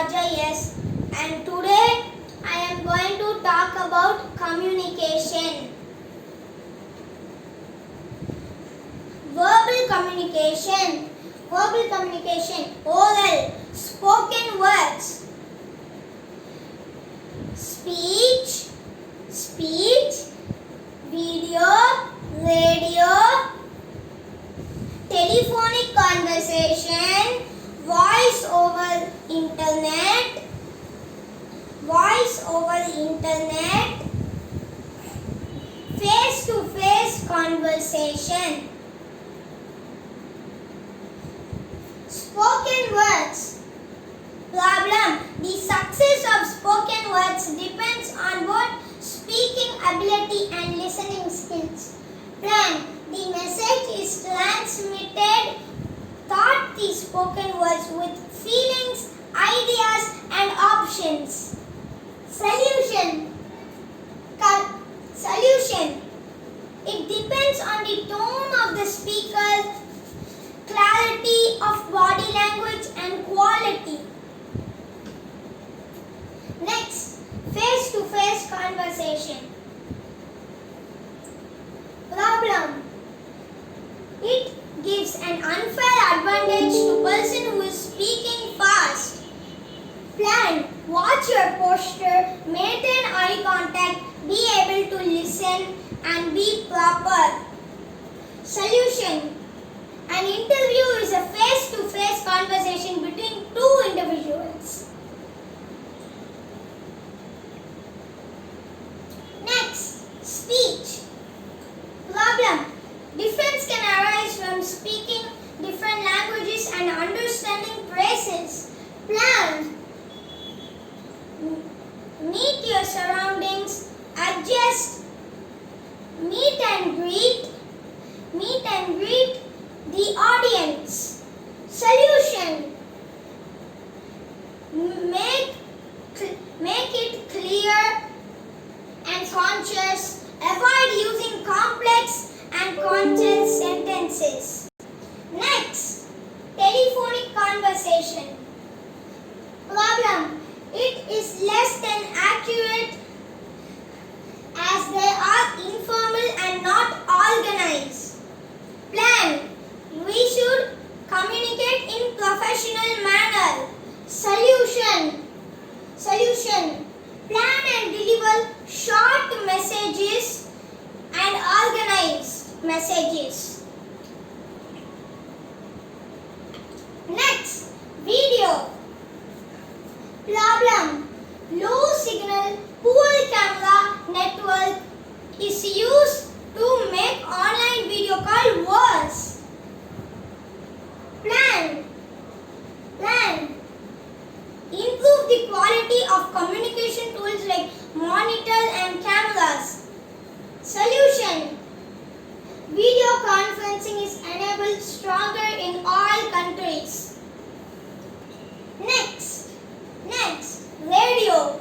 Raja and today I am going to talk about communication. Verbal communication, oral, spoken words, speech, video, radio, telephonic conversation, voice over internet, face-to-face conversation. Spoken words. Problem. The success of spoken words depends on both speaking ability and listening skills. Plan. The message is transmitted thought the spoken words with feelings, ideas and options. Solution. It depends on the tone of the speaker, clarity of body language and quality. Next, face-to-face conversation. Problem. It gives an unfair advantage to person who is speaking fast. Plan. Watch your posture, maintain eye contact, be able to listen and be proper. Solution. An interview is a face-to-face conversation between two individuals. Next, speech. Problem. Difference can arise from speaking different languages and understanding phrases. Plan. Meet your surroundings, adjust, meet and greet the audience. Solution. Make it clear and conscious. Avoid using complex and content sentences. Next, telephonic conversation. Problem. It is less than accurate as they are informal and not organized. Plan. We should communicate in professional manner. Solution. Plan and deliver short messages and organized messages. Next, video. Problem. Low signal, poor camera network is used to make online video call worse. Plan. Improve the quality of communication tools like monitors and cameras. Solution. Video conferencing is enabled stronger in all countries. Next, radio.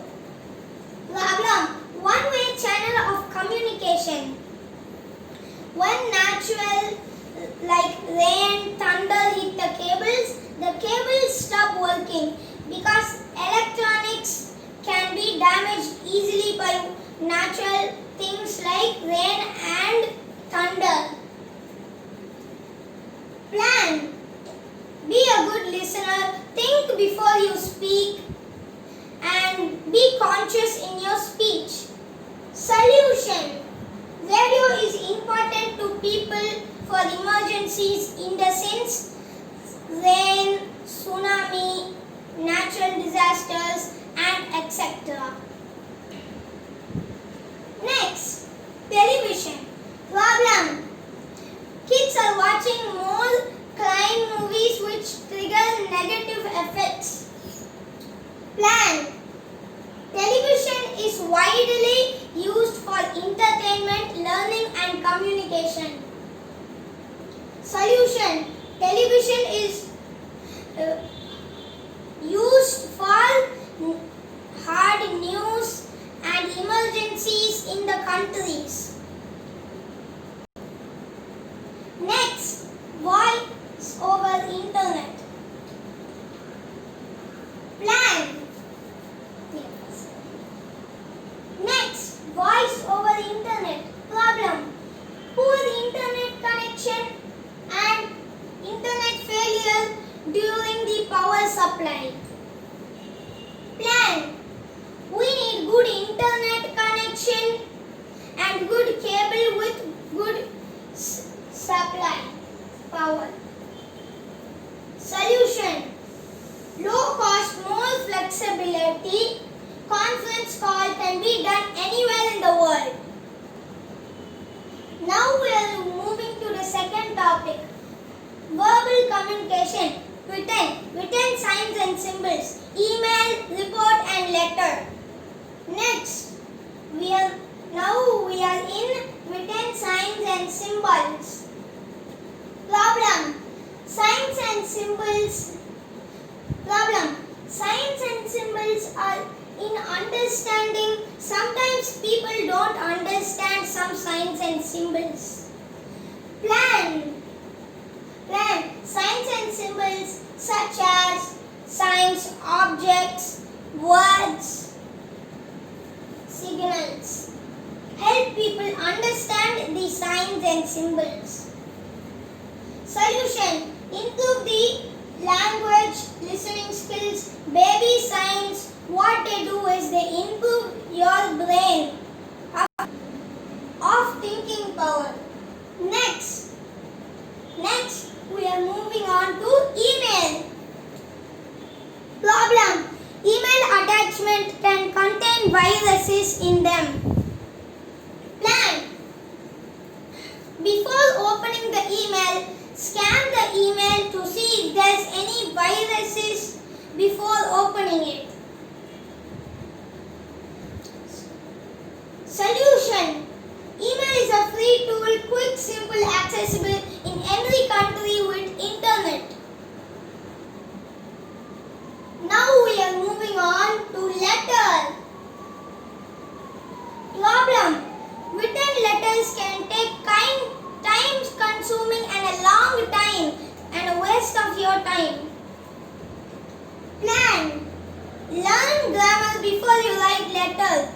Problem. One-way channel of communication. When natural like rain, thunder hit the cables stop working because electronics can be damaged easily by natural things like rain and thunder. Plan. Be a good listener, think before you speak and be conscious in your speech. Solution. Radio is important to people for emergencies in the sense rain, tsunami, natural disasters and etc. Next, television. Problem. Kids are watching more crime movies which trigger negative effects. Plan. Television is widely used for entertainment, learning and communication. Solution. Television during the power supply. Plan. We need good internet connection and good cable with good supply power. Solution. Low cost, more flexibility. Conference call can be done anywhere in the world. Now we are moving to the second topic. Verbal communication. Written signs and symbols. Email, report and letter. Next, we are in written signs and symbols. Problem. Signs and symbols. Problem. Signs and symbols are in understanding. Sometimes people don't understand some signs and symbols. Plan. Signs and symbols such as signs, objects, words, signals help people understand the signs and symbols. Solution. Improve the language listening skills. Baby signs, what they do is they improve your brain of thinking power. Next, we are moving on to email. Problem. Email attachment can contain viruses in them. Plan. Before opening the email, scan the email to see if there's any viruses before opening it. Solution. Email is a free tool, quick, simple, accessible in every country with internet. Now we are moving on to letter. Problem. Written letters can take time consuming and a long time and a waste of your time. Plan. Learn grammar before you write letter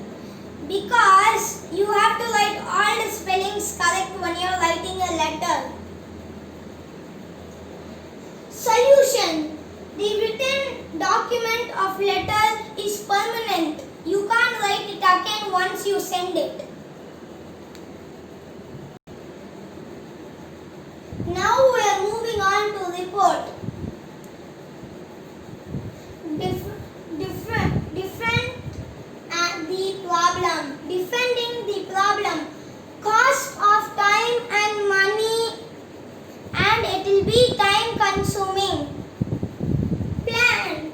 because you have to write all the spellings correct when you are writing a letter. Solution. The written document of letter is permanent. You can't write it again once you send it. Now we are moving on to report. Defending the problem. Cost of time and money, and it will be time consuming. Plan.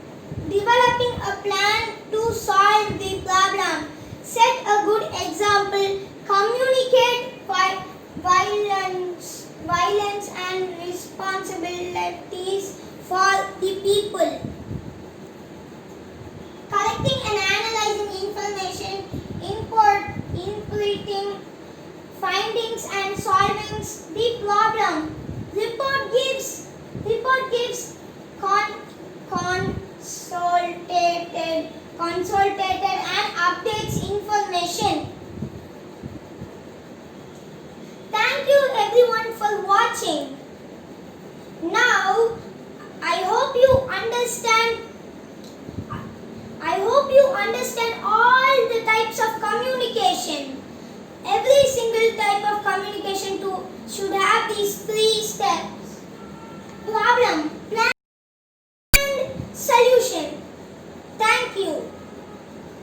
Developing a plan to solve the problem. Set a good example. Communicate violence and responsibilities for the people. Collecting and analyzing information, inputting findings and solving the problem. Report gives consulted and updates information. Thank you everyone for watching. Now I hope you understand